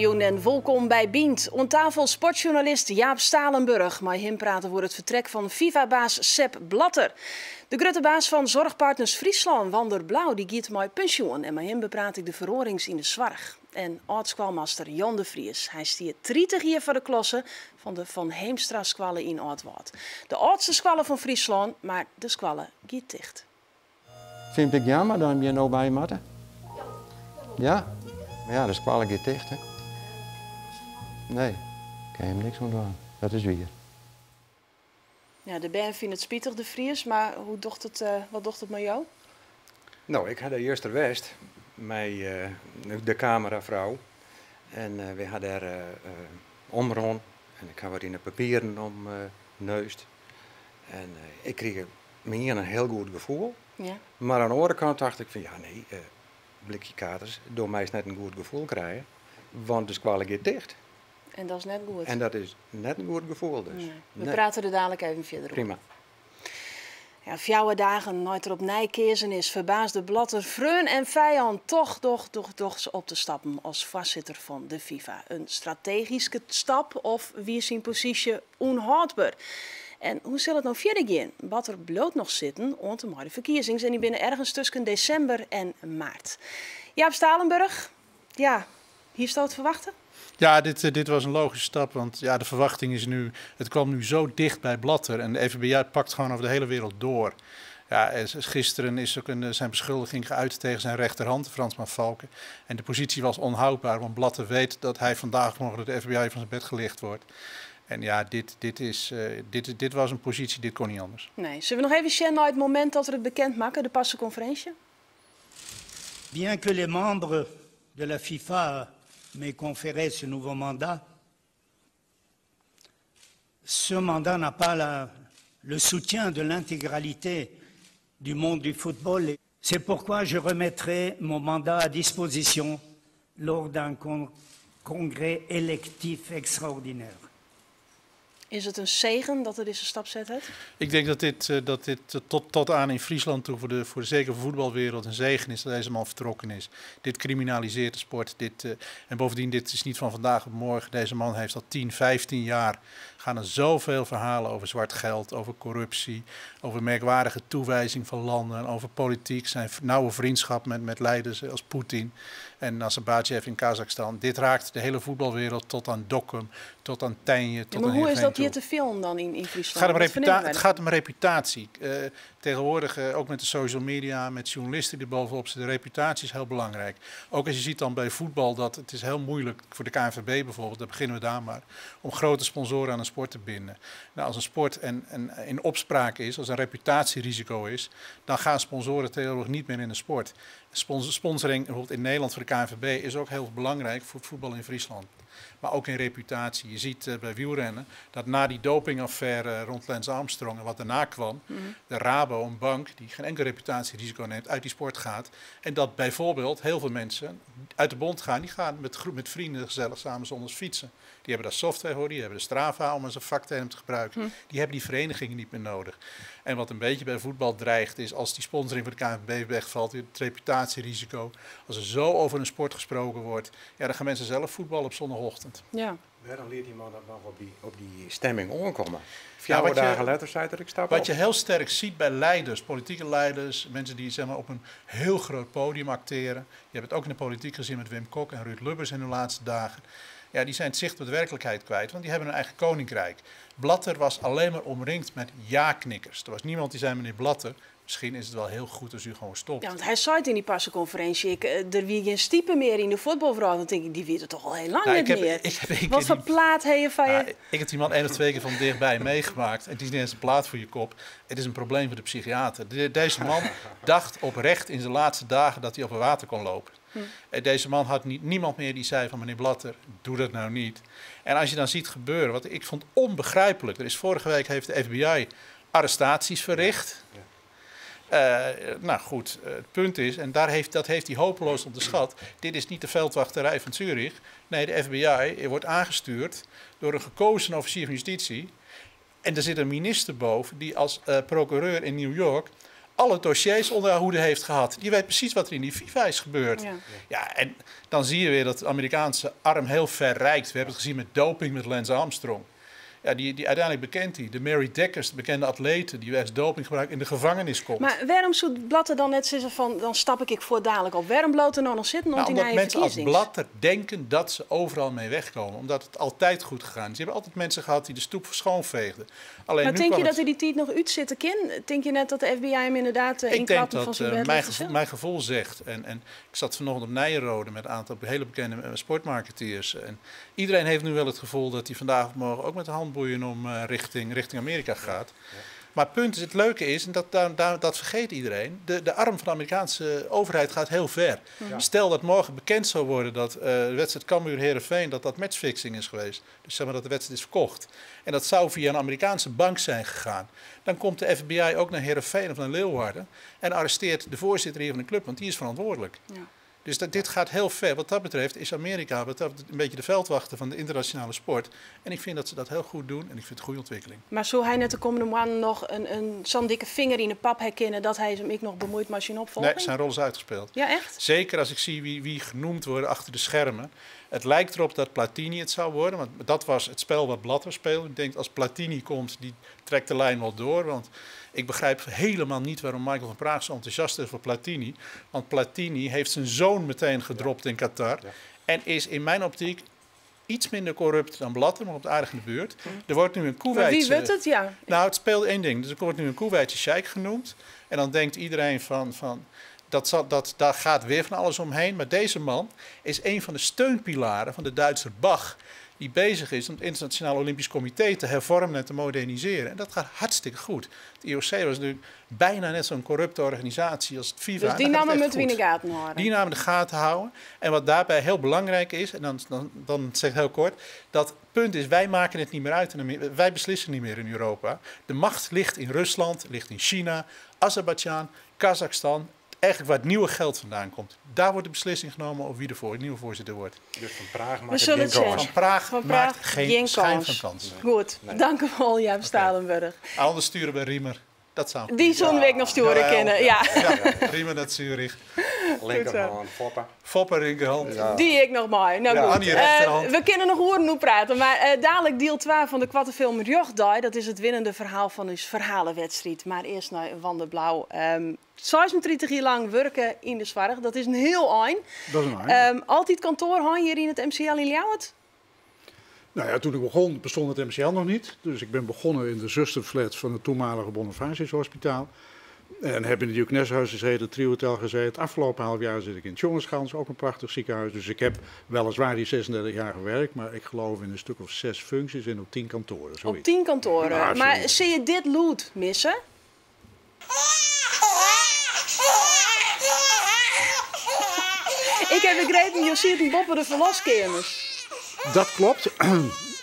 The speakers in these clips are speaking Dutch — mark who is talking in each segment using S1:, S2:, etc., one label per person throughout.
S1: Goedemorgen en welkom bij Bient. Aan tafel sportjournalist Jaap Stalenburg. Maar hem praten voor het vertrek van FIFA-baas Sepp Blatter. De grote baas van Zorgpartners Friesland, Wander Blauw, die gaat met pensioen. En met hem bepraat ik de verorings in de Zwarg. En oud-squalmaster Jan de Vries. Hij stiert 30 jaar voor de klasse van de Van Heemstra-squallen in Oudwoud. De oudste squallen van Friesland, maar de squallen gaat dicht.
S2: Vind ik jammer dat je nou bij moet? Ja? Maar ja, de squallen gaat dicht, hè? Nee, ik kan hem niks aan doen. Dat is weer.
S1: Ja, de band vindt het spietig, de Vries, maar hoe docht het, wat docht het met jou?
S3: Nou, ik had de eerste west met de cameravrouw. En we hadden er omrond. En ik had wat in de papieren om neust. En ik kreeg hier een heel goed gevoel.
S1: Ja.
S3: Maar aan de andere kant dacht ik van ja, nee, blikje katers, door mij is net een goed gevoel krijgen. Want de squallen gaat dicht.
S1: En dat is net goed.
S3: En dat is net een goed gevoel dus.
S1: Nee. We
S3: Nee.
S1: praten er dadelijk even verder op.
S3: Prima.
S1: Ja, 4 dagen nooit er op Nijkeersen is, verbaasde Blatter vreun en vijand toch op te stappen als voorzitter van de FIFA. Een strategische stap of wie is zijn positie onhoudbaar? En hoe zal het nou verder gaan? Blatter bloot nog zitten onder de verkiezingen en die binnen ergens tussen december en maart. Jaap Stalenburg, ja, hier staat het verwachten?
S4: Ja, dit was een logische stap, want ja, de verwachting is nu, het kwam nu zo dicht bij Blatter en de FBI pakt gewoon over de hele wereld door. Ja, gisteren is ook zijn beschuldiging geuit tegen zijn rechterhand, Fransman Valken. En de positie was onhoudbaar, want Blatter weet dat hij vandaag morgen door de FBI van zijn bed gelicht wordt. En ja, dit was een positie, dit kon niet anders.
S1: Nee, zullen we nog even zien naar het moment dat we het bekend maken, de passenconferentie?
S5: Bien que les membres de la FIFA m'aient conféré ce nouveau mandat, ce mandat n'a pas le soutien de l'intégralité du monde du football. C'est pourquoi je remettrai mon mandat à disposition lors d'un congrès électif extraordinaire.
S1: Is het een zegen dat er deze stap zet heeft?
S4: Ik denk dat dit tot aan in Friesland toe, zeker voor de voetbalwereld, een zegen is dat deze man vertrokken is. Dit criminaliseert de sport. En bovendien, dit is niet van vandaag op morgen. Deze man heeft al 10, 15 jaar, gaan er zoveel verhalen over zwart geld, over corruptie, over merkwaardige toewijzing van landen, over politiek, zijn nauwe vriendschap met leiders als Poetin en Nazarbayev in Kazachstan. Dit raakt de hele voetbalwereld tot aan Dokkum, tot aan Tijnje, tot aan
S1: maar hoe is dat
S4: hier
S1: hier te filmen dan in Friesland?
S4: Het gaat om reputatie. Tegenwoordig, ook met de social media, met journalisten die bovenop zitten, de reputatie is heel belangrijk. Ook als je ziet dan bij voetbal dat het is heel moeilijk, voor de KNVB bijvoorbeeld, daar beginnen we daar maar, om grote sponsoren aan een sport te binden. Nou, als een sport in opspraak is, als een reputatierisico is, dan gaan sponsoren tegenwoordig niet meer in de sport. Sponsoring bijvoorbeeld in Nederland voor de KNVB is ook heel belangrijk voor het voetbal in Friesland. Maar ook in reputatie. Je ziet bij wielrennen dat na die dopingaffaire rond Lance Armstrong en wat daarna kwam, de Rabo, een bank die geen enkel reputatierisico neemt, uit die sport gaat. En dat bijvoorbeeld heel veel mensen uit de bond gaan, die gaan met vrienden gezellig samen zondags fietsen. Die hebben daar software voor, die hebben de Strava om als een vakterm te gebruiken. Die hebben die verenigingen niet meer nodig. En wat een beetje bij voetbal dreigt is, als die sponsoring voor de KNVB wegvalt, het reputatierisico. Als er zo over een sport gesproken wordt, ja, dan gaan mensen zelf voetballen op zondagochtend.
S1: Ja.
S3: Waarom leert die man dat nog op die stemming aankomen?
S4: Ja,
S3: 4 dagen later zei dat ik stap
S4: Wat
S3: op.
S4: je heel sterk ziet bij leiders, politieke leiders, mensen die zeg maar, op een heel groot podium acteren. Je hebt het ook in de politiek gezien met Wim Kok en Ruud Lubbers in de laatste dagen. Ja, die zijn het zicht op de werkelijkheid kwijt, want die hebben een eigen koninkrijk. Blatter was alleen maar omringd met ja-knikkers. Er was niemand die zei, meneer Blatter, misschien is het wel heel goed als u gewoon stopt.
S1: Ja, want hij zei het in die passenconferentie, er wie geen stiepen meer in de voetbalvrouw. Dan denk ik, die weet het toch al heel lang niet meer. Wat voor plaat heb je van je?
S4: Ik heb die man 1 of 2 keer van dichtbij meegemaakt. En het is niet eens een plaat voor je kop. Het is een probleem voor de psychiater. Deze man dacht oprecht in zijn laatste dagen dat hij op het water kon lopen. Deze man had niemand meer die zei van meneer Blatter, doe dat nou niet. En als je dan ziet gebeuren, wat ik vond onbegrijpelijk. Vorige week heeft de FBI arrestaties verricht. Nou goed, het punt is, en dat heeft hij hopeloos onderschat. Dit is niet de veldwachterij van Zurich. Nee, de FBI wordt aangestuurd door een gekozen officier van justitie. En er zit een minister boven die als procureur in New York alle dossiers onder haar hoede heeft gehad. Die weet precies wat er in die FIFA is gebeurd. Ja, en dan zie je weer dat de Amerikaanse arm heel ver reikt. We hebben het gezien met doping met Lance Armstrong. Ja, die uiteindelijk bekend die. De Mary Dekkers, de bekende atlete die als dopinggebruik in de gevangenis komt.
S1: Maar waarom zou Blatter dan net zeggen van, dan stap ik voor dadelijk op? Waarom bloot er nou nog zitten?
S4: Nou, omdat mensen als Blatter denken dat ze overal mee wegkomen. Omdat het altijd goed gegaan is. Ze hebben altijd mensen gehad die de stoep schoonveegden. Alleen
S1: maar
S4: nu
S1: denk je dat hij die tijd nog uitzitten kan? Denk je net dat de FBI hem inderdaad inklappen van zijn bed?
S4: Ik denk dat mijn gevoel zegt. En ik zat vanochtend op Nijenrode met een aantal hele bekende sportmarketeers. En iedereen heeft nu wel het gevoel dat hij vandaag of morgen ook met de handboeien om richting Amerika gaat. Ja. Maar het punt is, het leuke is, en dat vergeet iedereen, de arm van de Amerikaanse overheid gaat heel ver. Ja. Stel dat morgen bekend zou worden dat de wedstrijd Cambuur-Heerenveen, dat matchfixing is geweest. Dus zeg maar dat de wedstrijd is verkocht. En dat zou via een Amerikaanse bank zijn gegaan. Dan komt de FBI ook naar Heerenveen of naar Leeuwarden en arresteert de voorzitter hier van de club, want die is verantwoordelijk. Ja. Dus dit gaat heel ver. Wat dat betreft is Amerika een beetje de veldwachter van de internationale sport. En ik vind dat ze dat heel goed doen en ik vind het een goede ontwikkeling.
S1: Maar zou hij net de komende maanden nog zo'n dikke vinger in de pap herkennen dat hij zich nog bemoeit met zijn opvolging?
S4: Nee, zijn rol is uitgespeeld.
S1: Ja, echt?
S4: Zeker als ik zie wie genoemd worden achter de schermen. Het lijkt erop dat Platini het zou worden, want dat was het spel wat Blatter speelde. Ik denk als Platini komt, die trekt de lijn wel door, want ik begrijp helemaal niet waarom Michael van Praag zo enthousiast is voor Platini. Want Platini heeft zijn zoon meteen gedropt in Qatar. Ja. En is in mijn optiek iets minder corrupt dan Blatter, maar op de aardig in de buurt. Er wordt nu een Koeweitse...
S1: Maar wie weet het? Ja.
S4: Nou, het speelt één ding. Dus er wordt nu een Koeweitse sheik genoemd. En dan denkt iedereen van daar gaat weer van alles omheen. Maar deze man is een van de steunpilaren van de Duitser Bach, die bezig is om het Internationaal Olympisch Comité te hervormen en te moderniseren. En dat gaat hartstikke goed. Het IOC was nu bijna net zo'n corrupte organisatie als het FIFA.
S1: Dus die namen het in de gaten houden.
S4: Die namen de gaten houden. En wat daarbij heel belangrijk is, en dan zeg ik heel kort, dat punt is, wij maken het niet meer uit. Wij beslissen niet meer in Europa. De macht ligt in Rusland, ligt in China, Azerbeidzjan, Kazachstan. Eigenlijk waar het nieuwe geld vandaan komt. Daar wordt de beslissing genomen over wie de nieuwe voorzitter wordt.
S3: Dus van Praag maakt het geen kans.
S4: Van Praag maakt geen schijn van kans.
S1: Nee. Goed, dank u wel, Jaap Stalenburg.
S4: Anders sturen bij Riemer. Dat zou
S1: die zo'n week nog sturen kennen. Ja.
S4: Riemer naar Zurich.
S3: Linkerhand,
S4: Fopper linkerhand.
S1: Ja. Die ik nog maar. Nou goed.
S4: Annie rechterhand.
S1: We kunnen nog horen hoe praten. Maar dadelijk deel 2 van de kwartenfilm Rjochtdij. Dat is het winnende verhaal van uw verhalenwedstrijd. Maar eerst naar Van der Blauw. 36 jaar lang werken in de Zwarg. Dat is een heel eind.
S6: Dat is een eind.
S1: Altijd kantoor hier in het MCL in Ljouwert?
S6: Nou ja, toen ik begon bestond het MCL nog niet. Dus ik ben begonnen in de zusterflat van het toenmalige Bonifacius Hospitaal. En heb in het Jukneshuis gezeten, het Trio-hotel gezeten. Het afgelopen half jaar zit ik in het Jongensgans, ook een prachtig ziekenhuis. Dus ik heb weliswaar die 36 jaar gewerkt, maar ik geloof in een stuk of 6 functies en op 10 kantoren. Zoiets.
S1: Op 10 kantoren. Nou, maar zie je dit lood missen? Ik heb begrepen, je ziet een boppen de verloskamers.
S6: Dat klopt.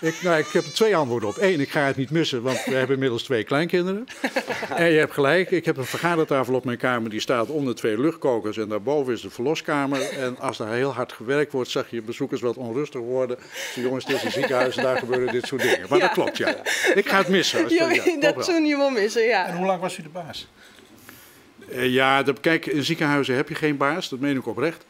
S6: Ik heb er 2 antwoorden op. 1, ik ga het niet missen, want we hebben inmiddels 2 kleinkinderen. En je hebt gelijk, ik heb een vergadertafel op mijn kamer, die staat onder 2 luchtkokers. En daarboven is de verloskamer. En als daar heel hard gewerkt wordt, zag je bezoekers wat onrustig worden. Dus jongens, het is een ziekenhuis en daar gebeuren dit soort dingen. Maar dat klopt, ja. Ik ga het missen.
S1: Dat zou je wel missen, ja.
S4: En hoe lang was u de baas?
S6: Kijk, in ziekenhuizen heb je geen baas, dat meen ik oprecht.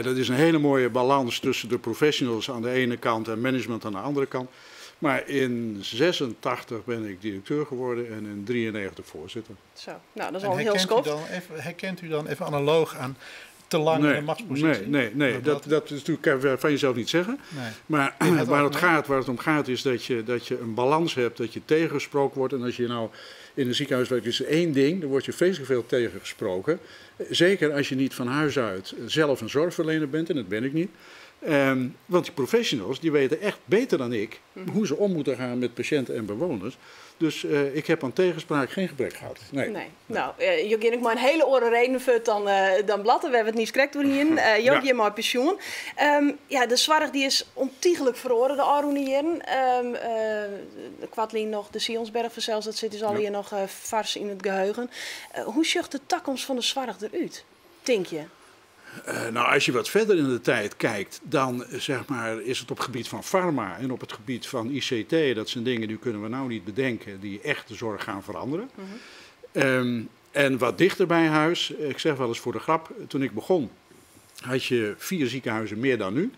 S6: Dat is een hele mooie balans tussen de professionals aan de ene kant en management aan de andere kant. Maar in 86 ben ik directeur geworden en in 93 voorzitter.
S1: Zo, nou dat is al heel schof.
S6: Herkent
S4: u dan even analoog aan te lang in de machtspositie?
S6: Nee. Dat is natuurlijk van jezelf niet zeggen. Nee. Maar waar het om gaat is dat je een balans hebt, dat je tegengesproken wordt. En als je nou in een ziekenhuis werkt, is er 1 ding, dan word je vreselijk veel tegengesproken. Zeker als je niet van huis uit zelf een zorgverlener bent, en dat ben ik niet. Want die professionals die weten echt beter dan ik hoe ze om moeten gaan met patiënten en bewoners. Dus ik heb aan tegenspraak geen gebrek gehad. Nee.
S1: Nou, je hebt maar een hele oren reden voor dan Blatter. We hebben het niet correct door hierin. Je hebt hier maar pensioen. De Zwarg die is ontiegelijk verloren de Arroene jaren. De Kwadlien nog, de Sionsberg zelfs, dat zit dus al hier nog vars in het geheugen. Hoe ziet de toekomst van de Zwarg eruit, denk je?
S6: Nou, als je wat verder in de tijd kijkt, dan is het op het gebied van pharma en op het gebied van ICT, dat zijn dingen die kunnen we nou niet bedenken, die echt de zorg gaan veranderen. En wat dichter bij huis, ik zeg wel eens voor de grap, toen ik begon had je 4 ziekenhuizen meer dan nu.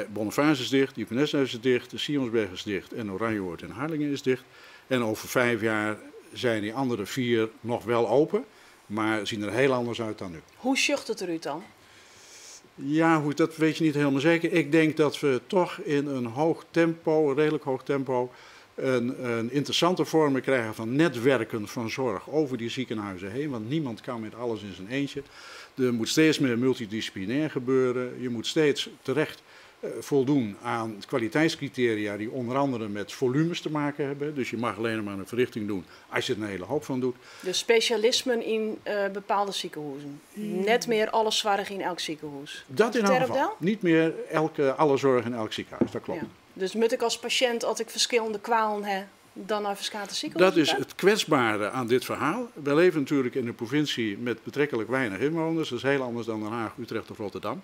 S6: Boniface is dicht, Diepenesse is dicht, Sionsberg is dicht en Oranjewoord in Harlingen is dicht. En over 5 jaar zijn die andere 4 nog wel open, maar zien er heel anders uit dan nu.
S1: Hoe sjucht het eruit dan?
S6: Ja, dat weet je niet helemaal zeker. Ik denk dat we toch in een hoog tempo, een redelijk hoog tempo, een interessante vorm krijgen van netwerken van zorg over die ziekenhuizen heen. Want niemand kan met alles in zijn eentje. Er moet steeds meer multidisciplinair gebeuren. Je moet steeds terecht voldoen aan kwaliteitscriteria die onder andere met volumes te maken hebben. Dus je mag alleen maar een verrichting doen als je er een hele hoop van doet.
S1: Dus specialismen in bepaalde ziekenhuizen. Net meer alles zwaardig in elk ziekenhuis.
S6: Dat in elk geval. Niet meer alle zorg in elk ziekenhuis, dat klopt.
S1: Ja. Dus moet ik als patiënt, als ik verschillende kwalen heb, dan naar verschillende ziekenhuizen?
S6: Dat is het kwetsbare aan dit verhaal. Wij leven natuurlijk in een provincie met betrekkelijk weinig inwoners. Dat is heel anders dan Den Haag, Utrecht of Rotterdam.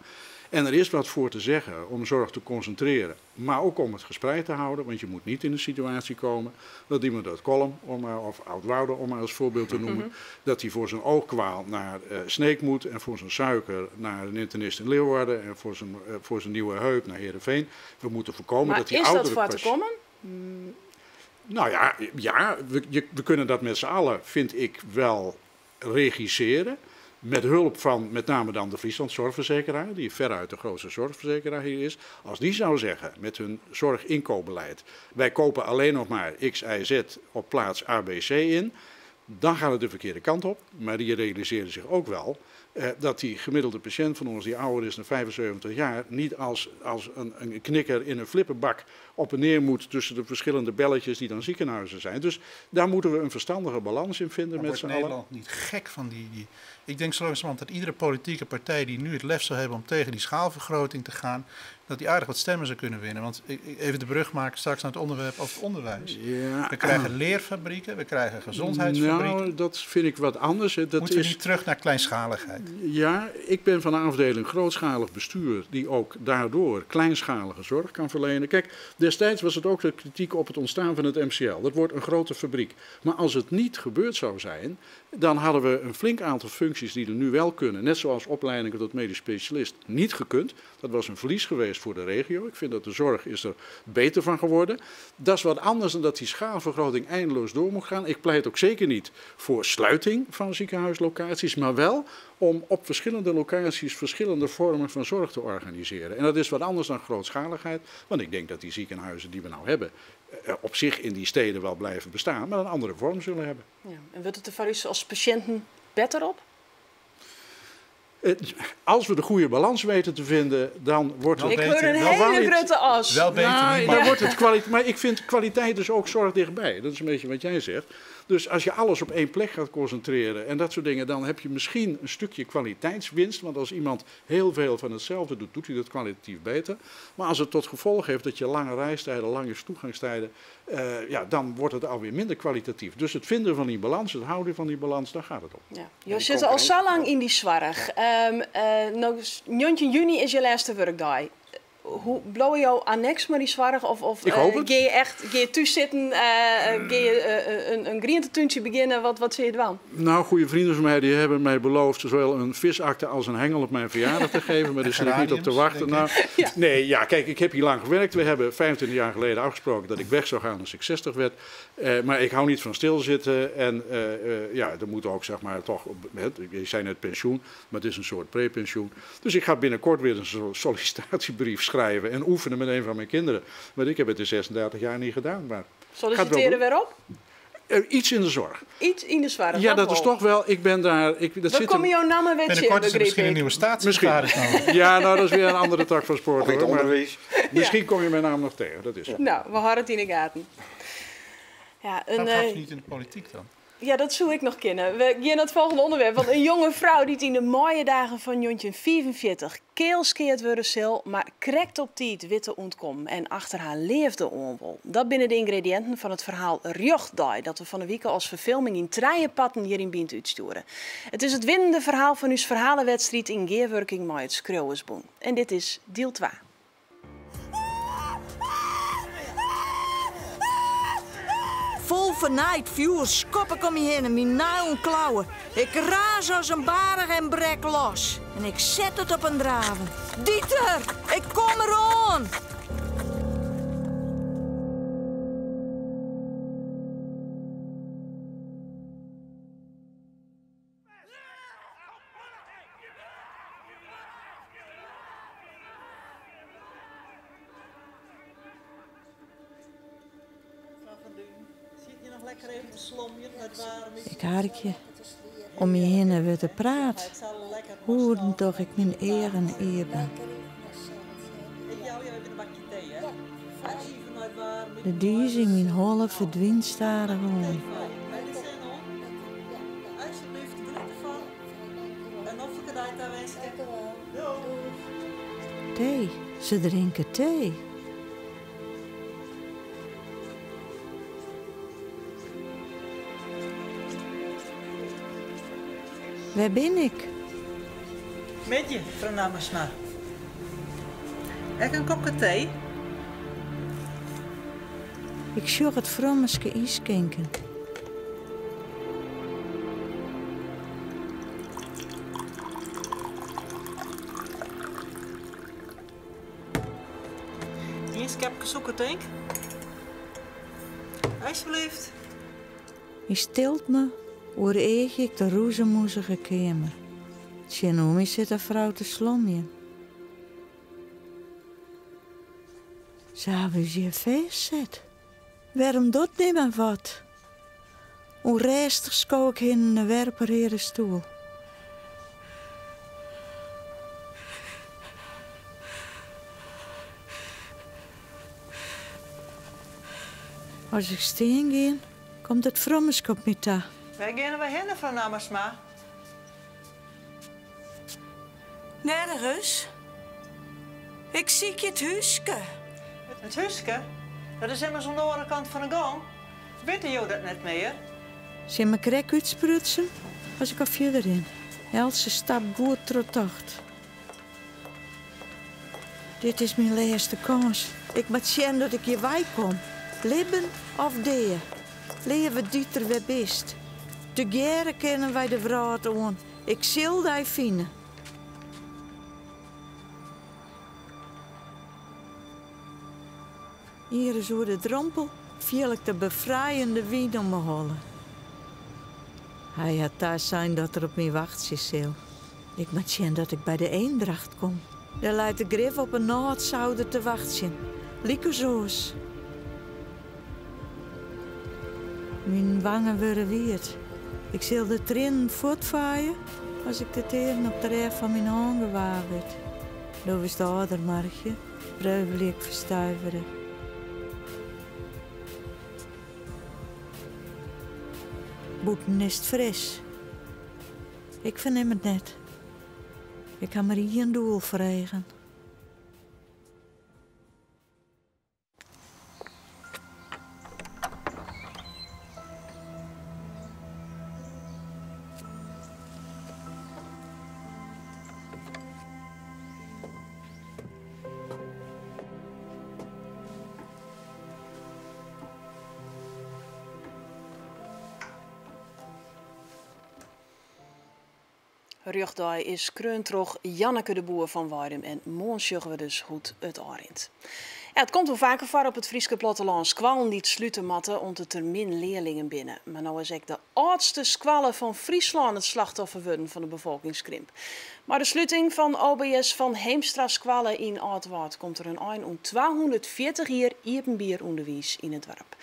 S6: En er is wat voor te zeggen om zorg te concentreren, maar ook om het gespreid te houden. Want je moet niet in de situatie komen dat iemand uit Kolm of Oud-Woude, om maar als voorbeeld te noemen, dat hij voor zijn oogkwaal naar Sneek moet en voor zijn suiker naar een internist in Leeuwarden en voor zijn nieuwe heup naar Heerenveen. We moeten voorkomen
S1: maar
S6: dat die oudere
S1: is dat voor te komen?
S6: Nou ja, we kunnen dat met z'n allen, vind ik, wel regisseren. Met hulp van met name dan de Friesland Zorgverzekeraar, die veruit de grootste zorgverzekeraar hier is. Als die zou zeggen met hun zorginkoopbeleid, wij kopen alleen nog maar X, Y, Z op plaats ABC in, dan gaat het de verkeerde kant op. Maar die realiseren zich ook wel dat die gemiddelde patiënt van ons, die ouder is dan 75 jaar, niet als een knikker in een flippenbak op en neer moet tussen de verschillende belletjes die dan ziekenhuizen zijn. Dus daar moeten we een verstandige balans in vinden met z'n allen.
S4: Nederland niet gek van die... Ik denk zo langzamerhand dat iedere politieke partij die nu het lef zou hebben om tegen die schaalvergroting te gaan, dat die aardig wat stemmen zou kunnen winnen. Want even de brug maken straks naar het onderwerp over het onderwijs. Ja. We krijgen leerfabrieken, we krijgen gezondheidsfabrieken.
S6: Nou, dat vind ik wat anders.
S4: Moeten we niet terug naar kleinschaligheid?
S6: Ja, ik ben van de afdeling grootschalig bestuur die ook daardoor kleinschalige zorg kan verlenen. Kijk, destijds was het ook de kritiek op het ontstaan van het MCL. Dat wordt een grote fabriek. Maar als het niet gebeurd zou zijn, dan hadden we een flink aantal functies die er nu wel kunnen. Net zoals opleidingen tot medisch specialist niet gekund. Dat was een verlies geweest voor de regio. Ik vind dat de zorg is er beter van geworden. Dat is wat anders dan dat die schaalvergroting eindeloos door moet gaan. Ik pleit ook zeker niet voor sluiting van ziekenhuislocaties, maar wel om op verschillende locaties verschillende vormen van zorg te organiseren. En dat is wat anders dan grootschaligheid, want ik denk dat die ziekenhuizen die we nou hebben op zich in die steden wel blijven bestaan, maar een andere vorm zullen hebben.
S1: Ja. En wordt het er voor u als patiënten beter op?
S6: Als we de goede balans weten te vinden, dan wordt het...
S1: Ik hoor een hele grote as.
S4: Wel beter,
S6: ja, dan wordt het kwaliteit. Maar ik vind kwaliteit dus ook zorg dichtbij. Dat is een beetje wat jij zegt. Dus als je alles op één plek gaat concentreren en dat soort dingen, dan heb je misschien een stukje kwaliteitswinst. Want als iemand heel veel van hetzelfde doet, doet hij dat kwalitatief beter. Maar als het tot gevolg heeft dat je lange reistijden, lange toegangstijden, dan wordt het alweer minder kwalitatief. Dus het vinden van die balans, het houden van die balans, daar gaat het om.
S1: Ja. Je zit al zo lang in die zorg. 19 juni is je laatste werkdag. Hoe blow je annex maar die zorg? Of ga je thuis zitten, ga je een groentetuintje beginnen? Wat zie je dan?
S6: Nou, goede vrienden van mij die hebben mij beloofd zowel een visakte als een hengel op mijn verjaardag te geven. Maar daar zit ik niet op te wachten. Nou, ja. Nee, ja, kijk, ik heb hier lang gewerkt. We hebben 25 jaar geleden afgesproken dat ik weg zou gaan als ik 60 werd. Maar ik hou niet van stilzitten. En er moet ook, zeg maar, toch... Je zei net pensioen, maar het is een soort prepensioen. Dus ik ga binnenkort weer een sollicitatiebrief schrijven en oefenen met een van mijn kinderen. Maar ik heb het in 36 jaar niet gedaan. Maar
S1: solliciteren weer op?
S6: Iets in de zorg.
S1: Iets in de zorg?
S6: Ja, dat is toch wel... Ik ben daar...
S1: Dan kom je jouw namen met je.
S4: Binnenkort is er misschien een nieuwe staatssecretaris nodig.
S6: Ja, nou, dat is weer een andere tak van sport.
S3: Of onderwijs.
S6: Misschien kom je mijn naam nog tegen, dat is zo.
S1: Nou, we houden het in de gaten. Ja,
S4: Waarom gaat ze niet in de politiek dan?
S1: Ja, dat zou ik nog kennen. We gaan naar het volgende onderwerp. Want een jonge vrouw die in de mooie dagen van Jontje 45 keelskeerd worden zal, maar krekt op die het witte ontkomen en achter haar leefde onwol. Dat binnen de ingrediënten van het verhaal Rjochtdai, dat we van de week als verfilming in Treienpatten hier in Bient uitsturen. Het is het winnende verhaal van uw verhalenwedstrijd in gearworking met het Skrouwersboen. En dit is deel 2.
S7: Vol overnight vuurs, koppen om je heen en mijn nagel klauwen. Ik raas als een barig en brek los. En ik zet het op een draven. Dieter, ik kom eraan! Ik harkje. Om je heen hebben we te praten. Hoe toch ik mijn eer en eer ben. De dies in mijn holle verdwijnt staren gewoon. Thee, ze drinken thee. Waar ben ik?
S8: Met je, mevrouw Namersma. Heb ik een kopje thee?
S7: Ik zoek het frommeske ijskenken.
S8: Hier, ik heb een zoeken, denk. Alsjeblieft.
S7: Je stilt me, oor eeg ik de roezemoezige kamer. Tjenomi zit een vrouw te slommen. Zou we je feest zet? Waarom doet niemand wat? Hoe restig schouw ik in de werper stoel. Als ik steen ga, komt het frommeske op me ta.
S8: Waar gaan we heen, mevrouw Namersma?
S7: Nergens. Ik zie je het huiske.
S8: Het huiske? Dat is immers aan de andere kant van de gang. Weet je dat net meer?
S7: Zie me krek uitsprutsen als ik al verder in. Else stap goed trotacht. Dit is mijn laatste kans. Ik moet zien dat ik hier bij kom. Libben of dee. Leven Dieter weer best. Te geren kennen wij de vraat aan. Ik zal die vinden. Hier is door de drompel viel ik de bevrijende wien om me hollen. Hij had thuis zijn dat er op mij wacht, Cecile. Ik moet zien dat ik bij de eendracht kom. Daar leidt de grif op een naaldschouder te wachten. Lieke zoos. Mijn wangen worden wierd. Ik zal de tranen voortvaaien als ik de teren op de ref van mijn handen waard. Daar is de oudermarkje, breuvelig ik verstuiveren. Boeten is het fris. Ik verneem het net. Ik ga maar hier een doel vregen.
S1: Rugdij is kreuntroch Janneke de Boer van Waardum en morgen zullen we dus goed het Arend. Ja, het komt wel vaker voor op het Frieske platteland squallen die het sluiten matten om te min leerlingen binnen. Maar nou is ook de oudste squallen van Friesland het slachtoffer worden van de bevolkingskrimp. Maar de sluiting van OBS van Heemstra squallen in Oudwaard komt er een eind om 240 jaar Iepenbier onderwijs in het dorp.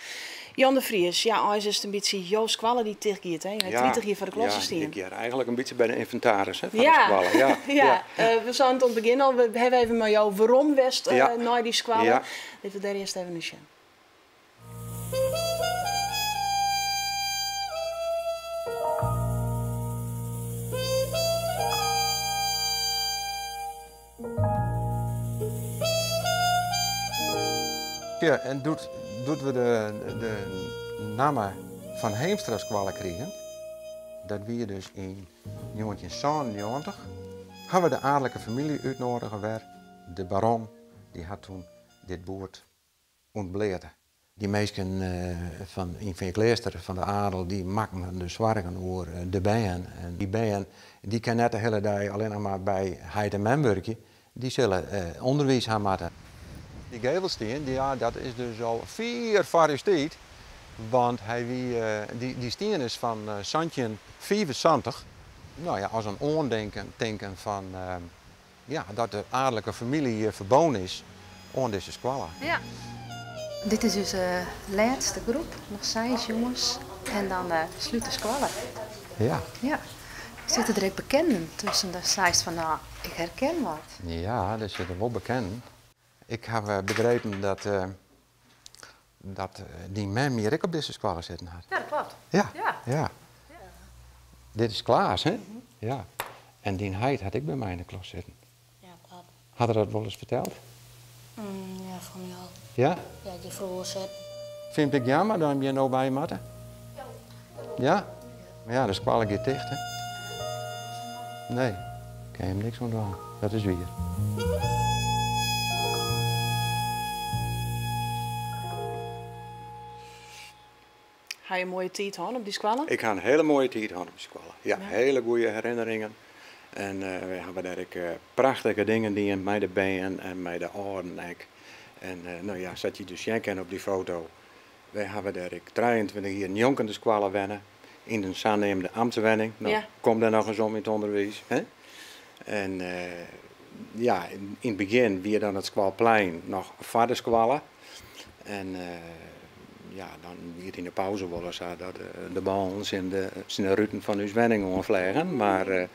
S1: Jan de Vries, ja, is het een beetje jouw squallen die tegengiet, hè? Hij 20 jaar voor de klasse staan.
S3: Ja, eigenlijk een beetje bij de inventaris hè, van de squallen. Ja.
S1: We zijn tot het begin al, we hebben even met jou waarom West naar die squallen. Ja. Even daar eerst even een zien.
S2: Ja, en doet we de namen van Heemstra squallen kregen, dat we dus in 1997 hebben we de adellijke familie uitnodigen waar de baron die had toen dit boord ontbleten. Die mensen van in Vinkleester, van de adel, die maken dus zorgen over de bijen. En die bijen die kunnen net de hele dag alleen nog maar bij Heid en Men werken. Die zullen onderwijs gaan maken. Die gevelsteen, dat is dus al 4 variëteit. Want die steen is van 1775. Nou ja, als een oordenken van dat de adellijke familie verbonden is aan deze squalla.
S9: Ja. Dit is dus de laatste groep, nog 6 jongens. En dan sluit de squalla.
S2: Ja.
S9: Ja. Zitten er ook bekenden tussen de 6 van, nou, ik herken wat.
S2: Ja, er zitten wel bekenden. Ik heb begrepen dat die man meer ik op deze squalla zitten had.
S9: Ja, dat klopt.
S2: Ja. Dit is Klaas, hè? Ja. En die Heid had ik bij mij in de klas zitten.
S10: Ja, klopt.
S2: Had hij dat wel eens verteld?
S10: Ja, van mij al.
S2: Ja?
S10: Ja, die vroeger zit.
S2: Vind ik jammer dat je nou bij matte? Ja? Maar ja, de squalla gaat dicht, hè? Nee, kan je hem niks aan doen. Dat is weer.
S1: Ga je een mooie tijd houden op die squalla?
S3: Ik ga een hele mooie tijd houden op die squalla. Ja, hele goede herinneringen. En we hebben daar ook prachtige dingen die in mij de been en mij de oren. En nou ja, zat je dus kijken op die foto. Wij hebben daar 23 jaar jonkende squalla wennen. In de aannemende ambtswenning. Nou, kom daar nog eens om in het onderwijs. Hè? En in het begin weer dan het Squalplein nog vader squalla. En dan weer in de pauze wel eens dat de bals in de ruiten van uw wenning onvliegen. Maar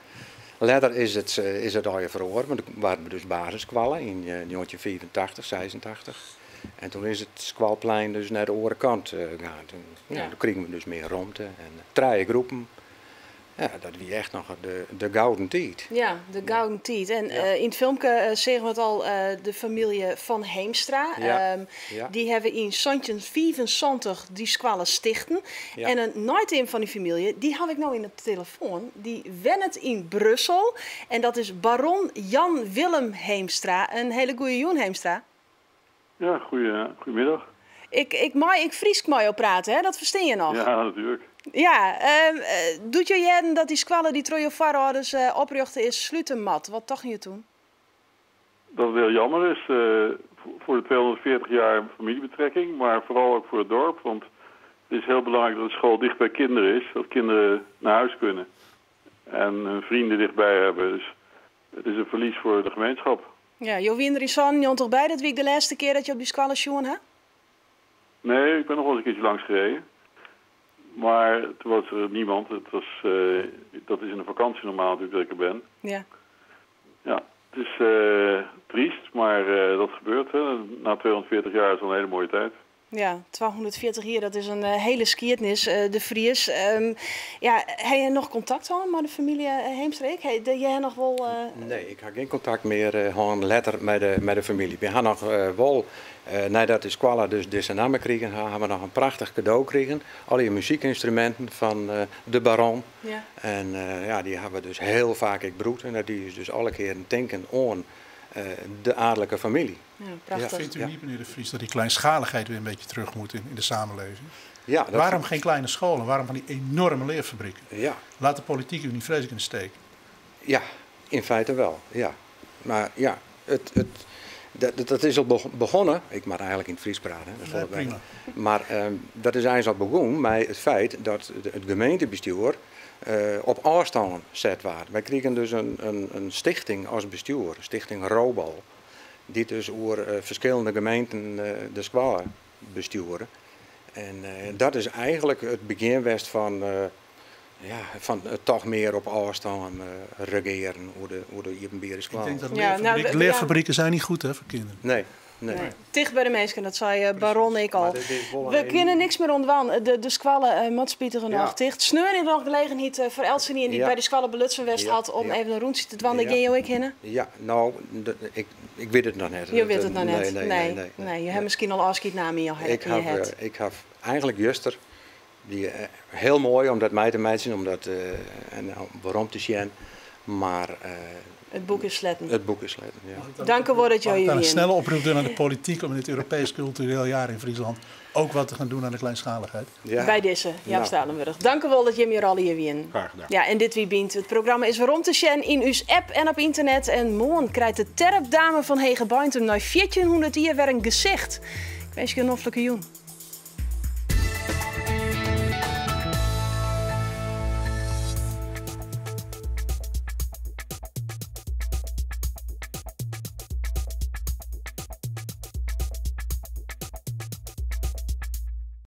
S3: later is het al je verhoord, want toen waren we dus basissquallen in 1984, 86. En toen is het Squalplein dus naar de andere kant gegaan. Toen kregen we dus meer ruimte en 3 groepen. Ja, dat wie echt nog de gouden tijd.
S1: Ja, de gouden tijd. En in het filmpje zeggen we het al, de familie van Heemstra. Die hebben in 1975 die squallen stichten. Ja. En een nooit van die familie, die heb ik nou in de telefoon. Die wennet in Brussel. En dat is baron Jan Willem Heemstra. Een hele goede Joen Heemstra.
S11: Ja, goedemiddag.
S1: Ik Friesk mooi op praten, hè? Dat verstaan je nog?
S11: Ja, natuurlijk.
S1: Ja, doet je jaren dat die squallen die Troje voorouders oprichten is sluiten mat? Wat dacht je toen?
S11: Dat het heel jammer is voor de 240 jaar familiebetrekking, maar vooral ook voor het dorp. Want het is heel belangrijk dat de school dicht bij kinderen is, dat kinderen naar huis kunnen. En hun vrienden dichtbij hebben. Dus het is een verlies voor de gemeenschap.
S1: Ja, Jo wie er in San toch bij dat week de laatste keer dat je op die squallen sjoen hè?
S11: Nee, ik ben nog wel eens een keertje langs gereden. Maar toen was er niemand. Dat is in de vakantie normaal natuurlijk dat ik er ben.
S1: Ja.
S11: Ja, het is triest, maar dat gebeurt. Hè. Na 240 jaar is al een hele mooie tijd.
S1: Ja, 240 jaar, dat is een hele skiertnis, de Vries. Heb je nog contact gehad met de familie Heemstreek? Jij nog wel...
S3: Nee, ik heb geen contact meer gewoon letter met de familie. We hebben nog wel, nadat de squalla dus deze namen kregen, hebben we nog een prachtig cadeau gekregen. Alle muziekinstrumenten van de baron.
S1: Ja.
S3: En die hebben we dus heel vaak gebruikt. En die is dus alle keer een denken aan de adellijke familie.
S1: Ja, prachtig.
S4: Ja, vindt u niet, meneer de Vries, dat die kleinschaligheid weer een beetje terug moet in de samenleving?
S3: Ja,
S4: waarom geen kleine scholen? Waarom van die enorme leerfabrieken?
S3: Ja.
S4: Laat de politiek u niet vreselijk in de steek.
S3: Ja, in feite wel. Ja. Maar ja, dat is al begonnen. Ik mag eigenlijk in het Fries praten. Dat
S4: ja, prima.
S3: Maar dat is eigenlijk al begonnen met het feit dat het gemeentebestuur op afstand zet waren. Wij kregen dus een stichting als bestuur, Stichting Robal, die dus over verschillende gemeenten de squalla besturen. En dat is eigenlijk het beginwest van toch meer op afstand regeren hoe de Iepenbier is klaar.
S4: Ik denk dat leerfabrieken zijn niet goed hè, voor kinderen.
S3: Nee.
S1: Dicht bij de mensen, dat zei baron ik al. We kunnen niks meer ontwan. De squallen matspietigen nog dicht. Sneur in nog gelegenheid voor Elsenien die bij de squallen belutsen West had om even een rondje te dwanden. Ging je ook heen?
S3: Ja, nou, ik weet het nog net.
S1: Je weet het nog net? Nee. Je hebt misschien al afschiet na me.
S3: Ik heb eigenlijk juster, die heel mooi om dat mij te meiden, om dat waarom te zien. Maar
S1: Het boek is sletten.
S3: Het boek is sletten, ja.
S1: Dank u wel dat jullie
S4: een snelle oproep doen aan de politiek om in dit Europees cultureel jaar in Friesland ook wat te gaan doen aan de kleinschaligheid.
S1: Ja. Bij deze, Jaap Stalenburg. Dank u wel dat je hier al hier wien.
S6: Graag gedaan.
S1: Ja, en dit wie bient. Het programma is waarom te zien in uw app en op internet. En morgen krijgt de terpdame van Hegebuintum na 1400 jaar weer een gezicht. Ik wens je een hoffelijke joen.